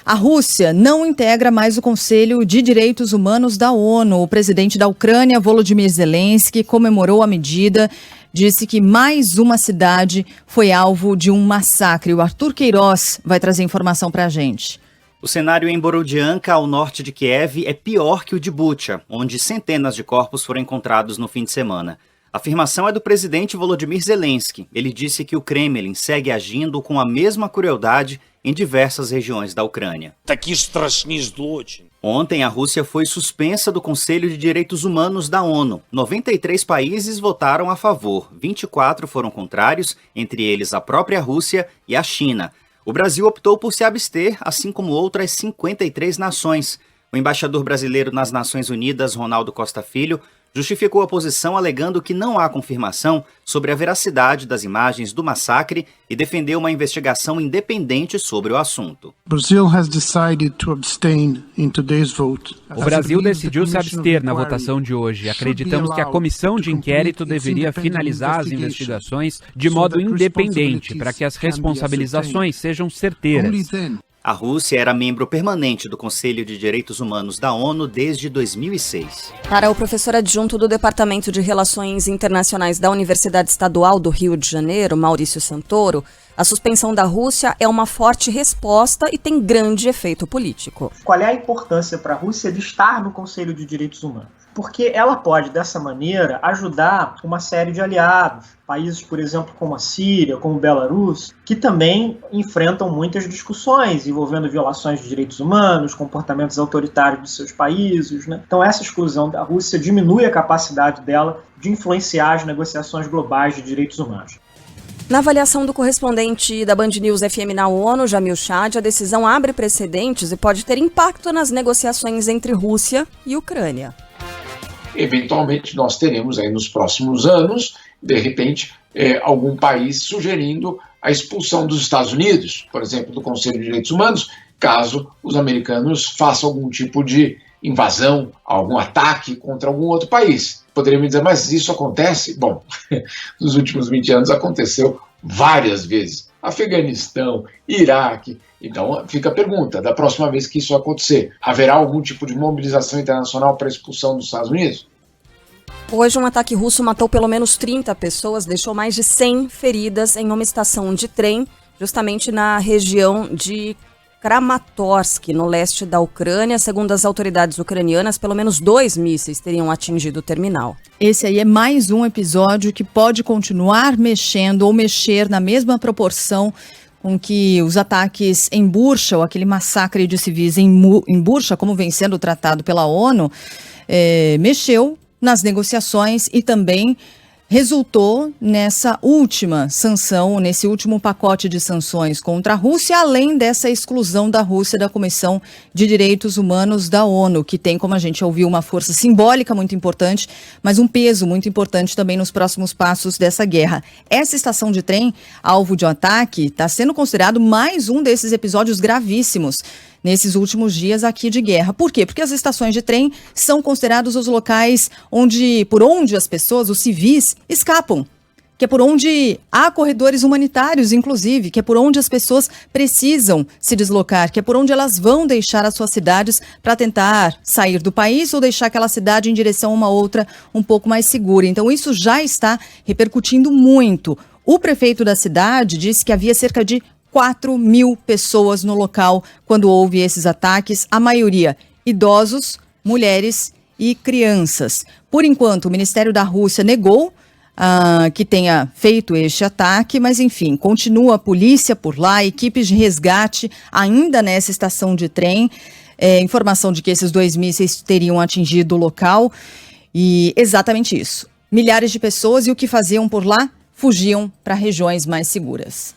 A Rússia não integra mais o Conselho de Direitos Humanos da ONU. O presidente da Ucrânia, Volodymyr Zelensky, comemorou a medida, disse que mais uma cidade foi alvo de um massacre. O Arthur Queiroz vai trazer informação para a gente. O cenário em Borodianka, ao norte de Kiev, é pior que o de Bucha, onde centenas de corpos foram encontrados no fim de semana. A afirmação é do presidente Volodymyr Zelensky. Ele disse que o Kremlin segue agindo com a mesma crueldade em diversas regiões da Ucrânia. Ontem, a Rússia foi suspensa do Conselho de Direitos Humanos da ONU. 93 países votaram a favor, 24 foram contrários, entre eles a própria Rússia e a China. O Brasil optou por se abster, assim como outras 53 nações. O embaixador brasileiro nas Nações Unidas, Ronaldo Costa Filho, justificou a posição alegando que não há confirmação sobre a veracidade das imagens do massacre e defendeu uma investigação independente sobre o assunto. O Brasil decidiu se abster na votação de hoje. Acreditamos que a comissão de inquérito deveria finalizar as investigações de modo independente para que as responsabilizações sejam certeiras. A Rússia era membro permanente do Conselho de Direitos Humanos da ONU desde 2006. Para o professor adjunto do Departamento de Relações Internacionais da Universidade Estadual do Rio de Janeiro, Maurício Santoro, a suspensão da Rússia é uma forte resposta e tem grande efeito político. Qual é a importância para a Rússia de estar no Conselho de Direitos Humanos? Porque ela pode, dessa maneira, ajudar uma série de aliados, países, por exemplo, como a Síria, como o Belarus, que também enfrentam muitas discussões envolvendo violações de direitos humanos, comportamentos autoritários de seus países, né? Então essa exclusão da Rússia diminui a capacidade dela de influenciar as negociações globais de direitos humanos. Na avaliação do correspondente da Band News FM na ONU, Jamil Chad, a decisão abre precedentes e pode ter impacto nas negociações entre Rússia e Ucrânia. Eventualmente nós teremos aí nos próximos anos, de repente, algum país sugerindo a expulsão dos Estados Unidos, por exemplo, do Conselho de Direitos Humanos, caso os americanos façam algum tipo de invasão, algum ataque contra algum outro país. Poderia me dizer, mas isso acontece? Bom, nos últimos 20 anos aconteceu várias vezes. Afeganistão, Iraque. Então fica a pergunta, da próxima vez que isso acontecer, haverá algum tipo de mobilização internacional para a expulsão dos Estados Unidos? Hoje, um ataque russo matou pelo menos 30 pessoas, deixou mais de 100 feridas em uma estação de trem, justamente na região de Kramatorsk, no leste da Ucrânia. Segundo as autoridades ucranianas, pelo menos 2 mísseis teriam atingido o terminal. Esse aí é mais um episódio que pode continuar mexendo ou mexer na mesma proporção com que os ataques em Bucha, ou aquele massacre de civis em Bucha, como vem sendo tratado pela ONU, mexeu nas negociações e também resultou nessa última sanção, nesse último pacote de sanções contra a Rússia, além dessa exclusão da Rússia da Comissão de Direitos Humanos da ONU, que tem, como a gente ouviu, uma força simbólica muito importante, mas um peso muito importante também nos próximos passos dessa guerra. Essa estação de trem, alvo de um ataque, está sendo considerado mais um desses episódios gravíssimos nesses últimos dias aqui de guerra. Por quê? Porque as estações de trem são considerados os locais por onde as pessoas, os civis, escapam. Que é por onde há corredores humanitários, inclusive, que é por onde as pessoas precisam se deslocar, que é por onde elas vão deixar as suas cidades para tentar sair do país ou deixar aquela cidade em direção a uma outra um pouco mais segura. Então isso já está repercutindo muito. O prefeito da cidade disse que havia cerca de 4.000 pessoas no local quando houve esses ataques, a maioria idosos, mulheres e crianças. Por enquanto, o Ministério da Rússia negou que tenha feito este ataque, mas enfim, continua a polícia por lá, equipes de resgate ainda nessa estação de trem, informação de que esses 2 mísseis teriam atingido o local e exatamente isso. Milhares de pessoas e o que faziam por lá? Fugiam para regiões mais seguras.